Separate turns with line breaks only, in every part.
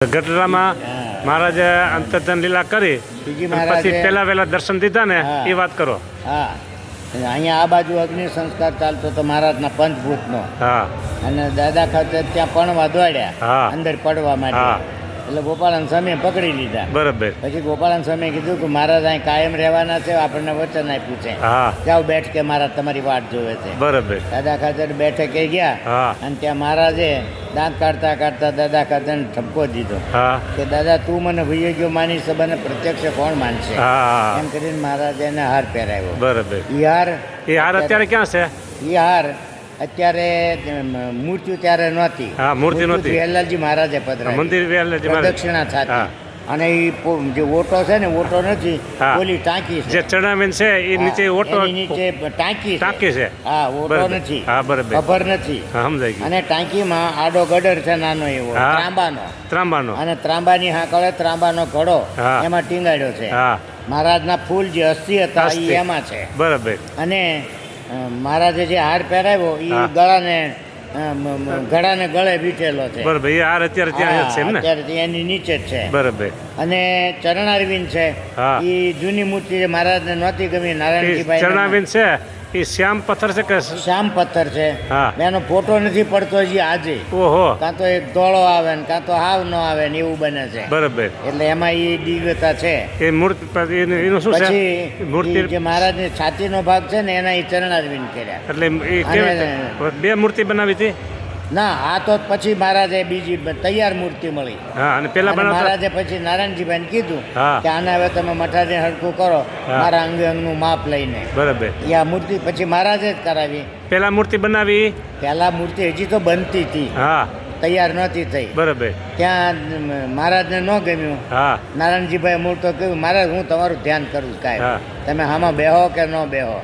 ગઢડામાં મહારાજે અંતર્ધન લીલા કરી પછી પહેલા વહેલા દર્શન દીધા ને એ વાત કરો.
હા, અહીંયા આ બાજુ અગ્નિ સંસ્કાર ચાલતો તો મહારાજના પંચભૂતનો.
હા,
અને દાદા ખાતે ત્યાં પણવા દોડ્યા
હા,
અંદર પડવા માટે. એટલે ગોપાળન સ્વામીએ પકડી લીધા.
બરાબર.
પછી ગોપાળન સ્વામીએ કીધું કે મહારાજ અહીં કાયમ રહેવાના છે, આપણને વચન આપ્યું છે.
હા,
જાઓ બેઠ કે મહારાજ તમારી વાટ જોવે છે.
બરાબર.
દાદા ખાતર બેઠકે ગયા.
હા,
અને ત્યાં મહારાજે દાંત કાઢતા કાઢતા દાદા ખાતરને ઠપકો દીધો.
હા,
કે દાદા તું મને ભૂલી ગયો માની સભાને પ્રત્યક્ષ કોણ માનશે.
હા,
એમ કરીને મહારાજે એને હાર પહેરાવ્યો.
બરાબર.
એ હાર
અત્યારે ક્યાં છે?
એ હાર અત્યારે મૂર્તિ ત્યારે નહોતી.
હા, મૂર્તિ નહોતી.
વેલાલજી મહારાજે પધરાવી
મંદિર વેલાલજી મહારાજ
દક્ષિણા છાતી. અને એ જે ઓટો છે ને, ઓટો નથી, ઓલી ટાંકી છે
જે ચણાવેન છે એ નીચે ઓટો
નીચે ટાંકી
ટાંકી છે.
હા, ઓટો નથી.
હા, બરાબર.
ખબર નથી.
સમજાઈ ગયું.
અને ટાંકીમાં આડો ગડર છે નાનો એવો ત્રાંબાનો. અને ત્રાંબાની હાકળે ત્રાંબાનો ઘડો એમાં ટીંગાડ્યો છે. મહારાજના ફૂલ જે અસ્થિ હતા એ એમાં છે.
બરાબર.
અને મહારાજે જે હાર પહેરાવ્યો એ ગળાને ગળે વીટેલો છે.
બરાબર. એ હાર અત્યારે ત્યાં છે ને?
અત્યારે એની નીચે જ છે.
બરાબર.
અને ચરણારવિંદ છે એ જૂની મૂર્તિ મહારાજને નહોતી ગમી. નારાયણજીભાઈ
ચરણારવિંદ છે એ શ્યામ પથ્થર છે કે
શ્યામ પથ્થર છે. એનો ફોટો નથી પડતો હજી આજે.
ઓહો.
કાં તો એક ધોળો આવે ને કાં તો હાવ ન આવે ને એવું બને છે.
બરાબર.
એટલે એમાં એ દિવ્યતા છે.
એ મૂર્તિ એનું શું છે?
પછી મૂર્તિ જે મહારાજની છાતીનો ભાગ છે ને એના એ ચરણારવિંદ કર્યા.
એટલે એ કેવી બે મૂર્તિ બનાવી હતી?
ના, આ તો પછી મહારાજે બીજી તૈયાર મૂર્તિ મળી.
હા, અને પેલા
મહારાજે પછી નારાયણજીભાઈને કીધું કે આને હવે તમે મઠાને હરખું કરો મારા અંગે અંગનું માપ લઈને. બરાબર. એ આ મૂર્તિ પછી મહારાજે જ કરાવી.
પેલા મૂર્તિ બનાવી?
પેલા મૂર્તિ હજી તો બનતી હતી. હા, તૈયાર નહોતી થઈ. બરાબર. ત્યાં મહારાજને ન ગમ્યું. હા, નારાયણજીભાઈ મૂળ તો કહ્યું મહારાજ હું તમારું ધ્યાન કરું કાંઈ, તમે આમાં બેહો કે ન બેહો,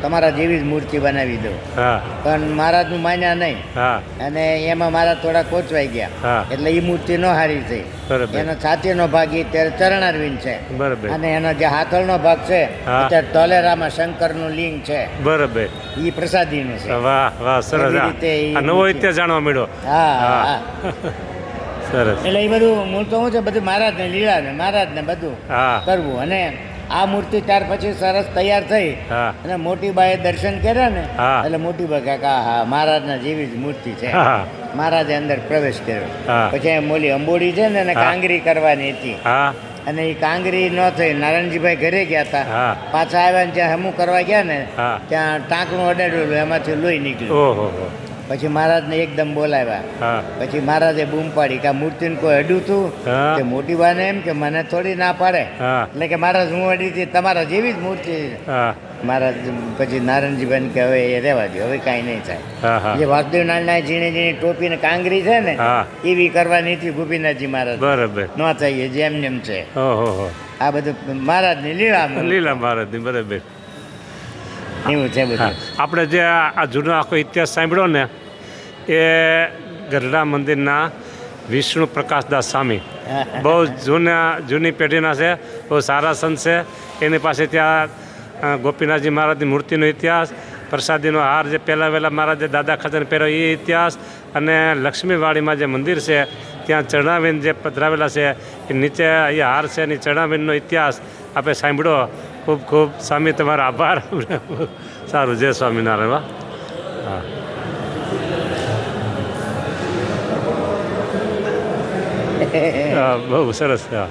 તમારા જેવી જ મૂર્તિ બનાવી દઉં. પણ મહારાજનું માન્યા નહીં. અને એમાં મહારાજ થોડા કોચવાઈ ગયા. એટલે એ મૂર્તિ ન હારી થઈ. એનો છાતીનો ભાગ એ ત્યારે ચરણારવિંદ છે. અને એનો જે હાથળનો ભાગ છે અત્યારે ધોલેરામાં શંકરનું લિંગ છે. બરાબર. એ પ્રસાદીનું છે. વાહ વાહ, સરસ. નવો ઇતિહાસ જાણવા મળ્યો. હા, સરસ. એટલે એ બધું મૂળ તો શું છે, બધું મહારાજને લીલા ને મહારાજને બધું કરવું. અને આ મૂર્તિ ત્યાર પછી સરસ તૈયાર થઈ અને મોટીબાએ દર્શન કર્યા ને એટલે મોટીબા કાકા હા મહારાજના જેવી જ મૂર્તિ છે. મહારાજે અંદર પ્રવેશ કર્યો. પછી મોલી અંબોડી છે ને એને કાંગરી કરવાની હતી. અને એ કાંગરી ન થઈ. નારાયણજીભાઈ ઘરે ગયા હતા. પાછા આવ્યા ને જ્યાં હમું કરવા ગયા ને ત્યાં ટાંકણું અડાડેલું, એમાંથી લોહી નીકળ્યું. પછી મહારાજને એકદમ બોલાવ્યા. પછી મહારાજે બૂમ પાડી કે આ મૂર્તિને કોઈ અડ્યું તું? કે મોટી બાને એમ કે મને થોડી ના પાડે. એટલે કે મહારાજ હું અડી હતી, તમારા જેવી જ મૂર્તિ. મહારાજ પછી નારાયણજીભાઈ કે હવે એ રહેવા દો, હવે કાંઈ નહીં થાય. જે વાસુદેવ નારાયણ ઝીણી ઝીણી ટોપી ને કાંગરી છે ને એવી કરવાની હતી ગોપીનાથજી મહારાજ. બરાબર. ન થાય જેમ નેમ છે. આ બધું મહારાજની લીલા મહારાજની. બરાબર. એવું છે બધું. આપણે જે આ જૂનો આખો ઇતિહાસ સાંભળ્યો ને એ ગઢડા મંદિરના વિષ્ણુ પ્રકાશદાસ સ્વામી બહુ જૂની પેઢીના છે, બહુ સારા સંત છે. એની પાસે ત્યાં ગોપીનાથજી મહારાજની મૂર્તિનો ઇતિહાસ, પ્રસાદીનો હાર જે પહેલાં વહેલા મહારાજે દાદા ખાતરને પહેર્યો એ ઇતિહાસ, અને લક્ષ્મીવાડીમાં જે મંદિર છે ત્યાં ચરણાવેન જે પધરાવેલા છે એ નીચે અહીંયા હાર છે એની ચરણાવેનનો ઇતિહાસ આપણે સાંભળ્યો. ખૂબ ખૂબ સ્વામી તમારો આભાર. સારું, જય સ્વામિનારાયણ. હા, બહુ સરસ. હા.